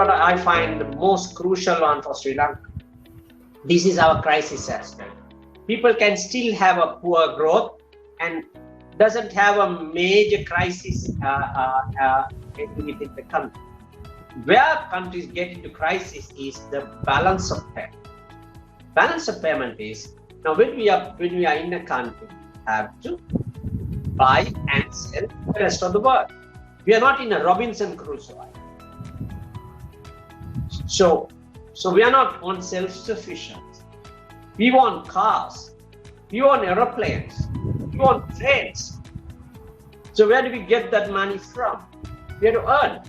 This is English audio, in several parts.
what I find the most crucial one for Sri Lanka. This is our crisis aspect. People can still have a poor growth and doesn't have a major crisis within the country. Where countries get into crisis is the balance of payment. Balance of payment is, now when we are in a country, we have to buy and sell the rest of the world. We are not in a Robinson Crusoe. So we are not on self-sufficient. We want cars. We want aeroplanes. We want trains. So where do we get that money from? We have to earn.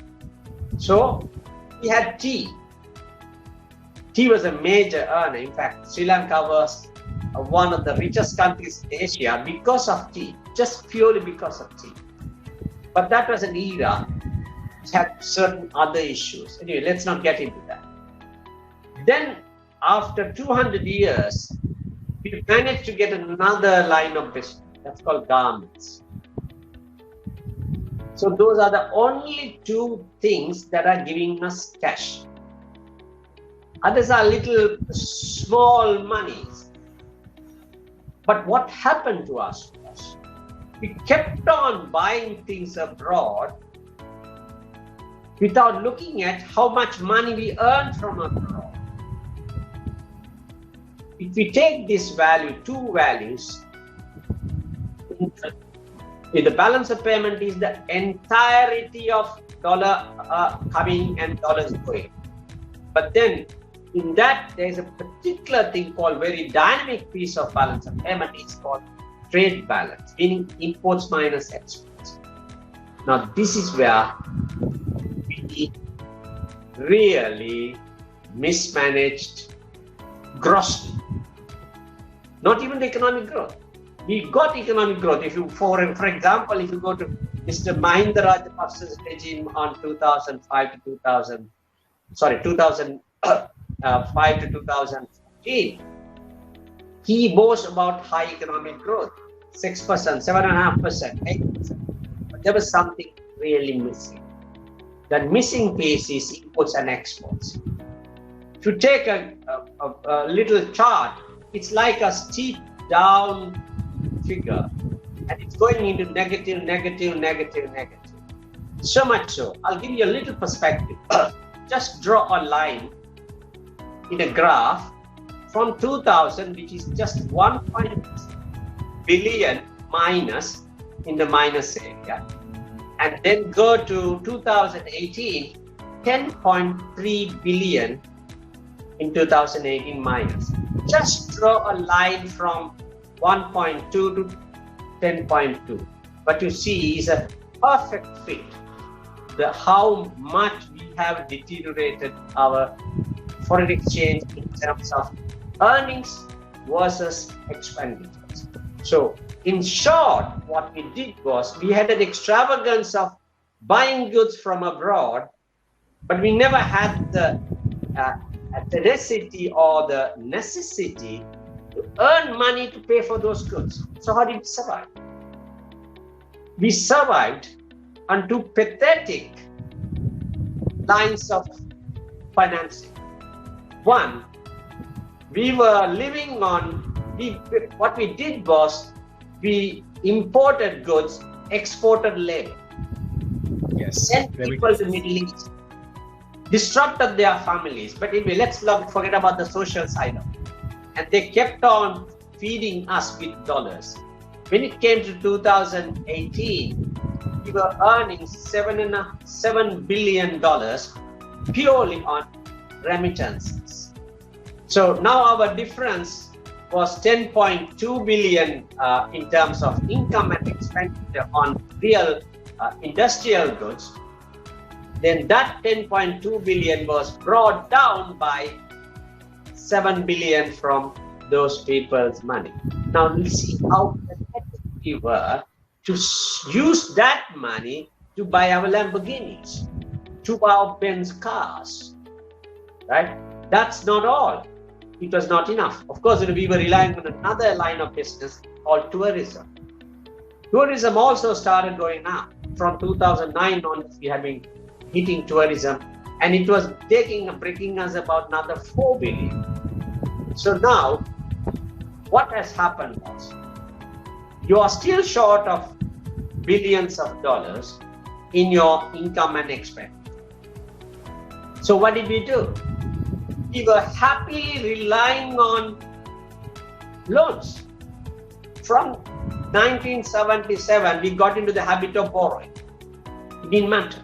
So we had tea. Tea was a major earner. In fact, Sri Lanka was one of the richest countries in Asia because of tea, just purely because of tea. But that was an era which had certain other issues. Anyway, let's not get into that. Then, after 200 years, we managed to get another line of business. That's called garments. So those are the only two things that are giving us cash. Others are little small monies. But what happened to us was, we kept on buying things abroad without looking at how much money we earned from abroad. If we take this value, two values, if the balance of payment is the entirety of dollar coming and dollars going. But then in that there is a particular thing called very dynamic piece of balance of payment. It's called trade balance, meaning imports minus exports. Now this is where we really mismanaged grossly. Not even the economic growth. We got economic growth. If you, for example, if you go to Mr. Indrajith regime on 2005 to 2014, he boasts about high economic growth, 6%, 7.5%, 8%. But there was something really missing. That missing piece is imports and exports. If you take a little chart, it's like a steep down figure, and it's going into negative, negative, negative, negative. So much so, I'll give you a little perspective. Just draw a line in a graph from 2000, which is just 1.6 billion minus in the minus area, and then go to 2018, 10.3 billion in 2018 minus. Just draw a line from 1.2 to 10.2. What you see is a perfect fit. How much we have deteriorated our foreign exchange in terms of earnings versus expenditures. So in short, what we did was we had an extravagance of buying goods from abroad, but we never had the tenacity or the necessity to earn money to pay for those goods. So how did we survive? We survived on two pathetic lines of financing. One, we were living on, what we did was we imported goods, exported labor. Yes. Sent people to the Middle East, disrupted their families. But anyway, let's not forget about the social side of it. And they kept on feeding us with dollars. When it came to 2018, we were earning $7 billion purely on remittances. So now our difference was 10.2 billion in terms of income and expenditure on real industrial goods. Then that 10.2 billion was brought down by 7 billion from those people's money. Now we see how pathetic we were to use that money to buy our Lamborghinis, to buy our Benz cars, right? That's not all. It was not enough. Of course, we were relying on another line of business called tourism. Tourism also started going up. From 2009 on, we have been hitting tourism And it was breaking us about another 4 billion. So now, what has happened was, you are still short of billions of dollars in your income and expense. So what did we do? We were happily relying on loans. From 1977, we got into the habit of borrowing. It didn't matter.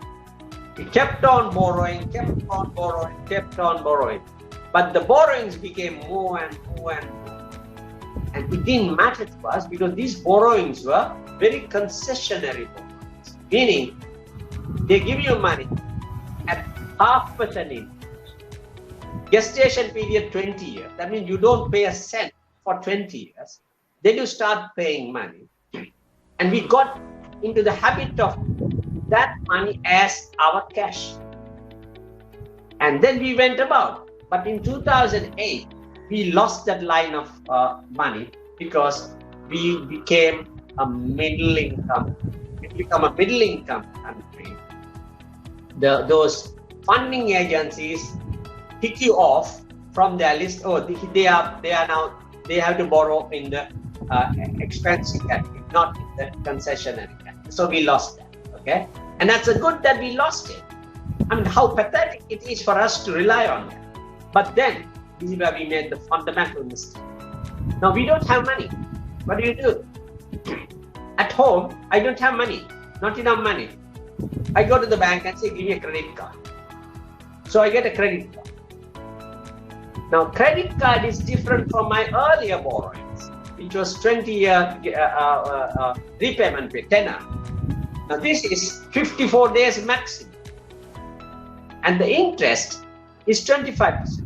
We kept on borrowing, kept on borrowing, kept on borrowing. But the borrowings became more and more and more. And it didn't matter to us because these borrowings were very concessionary borrowings. Meaning, they give you money at 0.5% interest. Gestation period 20 years. That means you don't pay a cent for 20 years. Then you start paying money. And we got into the habit of that money as our cash. And then we went about. But in 2008, we lost that line of money because we became a middle income. We become a middle income country. Those funding agencies pick you off from their list. Oh, they are now, they have to borrow in the expensive category, not in the concessionary category. So we lost that. Okay, and that's a good that we lost it. I mean, how pathetic it is for us to rely on that. But then, this is where we made the fundamental mistake. Now, we don't have money. What do you do? At home, I don't have money, not enough money. I go to the bank and say, give me a credit card. So I get a credit card. Now, credit card is different from my earlier borrowings, which was 20-year repayment period, tenor. Now, this is 54 days maximum. And the interest is 25%.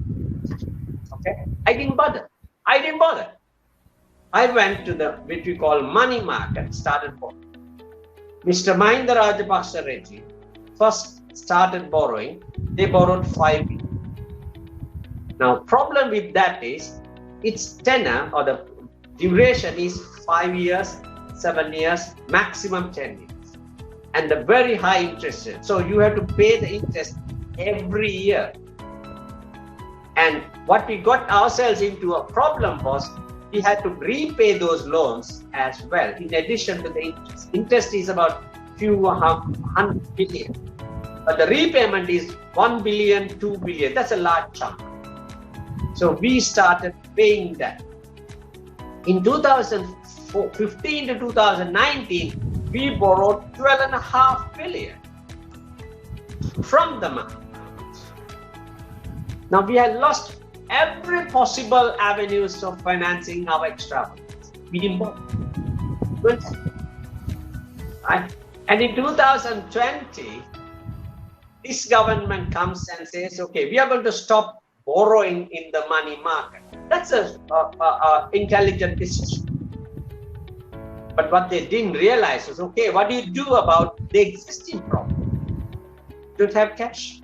Okay, I didn't bother. I went to the, which we call money market, started borrowing. Mr. Mahinda Rajapaksa regime first started borrowing. They borrowed 5 billion. Now, problem with that is its tenor or the duration is 5 years, 7 years, maximum 10 years, and the very high interest rate. So you have to pay the interest every year. And what we got ourselves into a problem was we had to repay those loans as well, in addition to the interest. Interest is about few 100 billion, but the repayment is 1 billion, 2 billion. That's a large chunk. So we started paying that. In 2015 to 2019, we borrowed 12.5 billion from the market. Now we had lost every possible avenues of financing our extravagance. We didn't borrow. Right? And in 2020, this government comes and says, okay, we are going to stop borrowing in the money market. That's an intelligent decision. But what they didn't realize is, okay, what do you do about the existing problem? Don't have cash.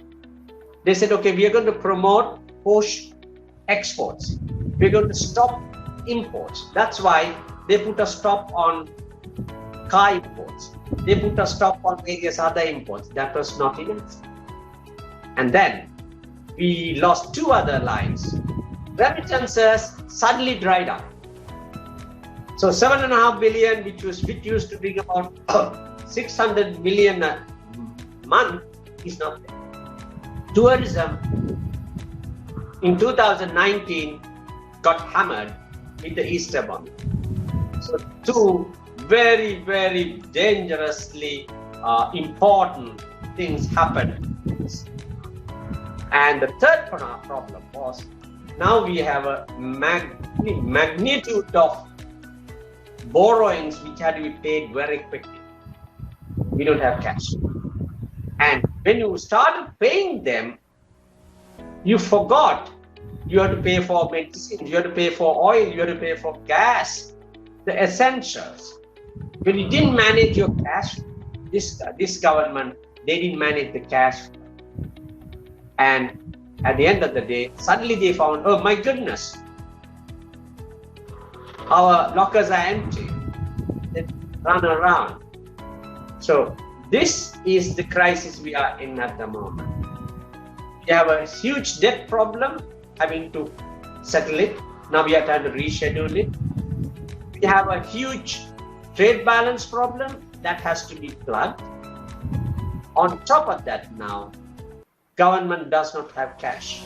They said, okay, we are going to promote push exports. We're going to stop imports. That's why they put a stop on car imports. They put a stop on various other imports. That was not enough. And then we lost 2 other lines. Remittances suddenly dried up. So 7.5 billion, which used to bring about 600 million a month, is not there. Tourism in 2019 got hammered with the Easter bomb. So 2 very, very dangerously important things happened. And the third problem was, now we have a magnitude of borrowings which had to be paid very quickly. We don't have cash. And when you started paying them, you forgot you have to pay for medicine, you have to pay for oil, you have to pay for gas, the essentials. When you didn't manage your cash, this government, they didn't manage the cash. And at the end of the day, suddenly they found, oh my goodness, our lockers are empty. They run around. So this is the crisis we are in at the moment. We have a huge debt problem, having to settle it. Now we are trying to reschedule it. We have a huge trade balance problem that has to be plugged. On top of that now, government does not have cash.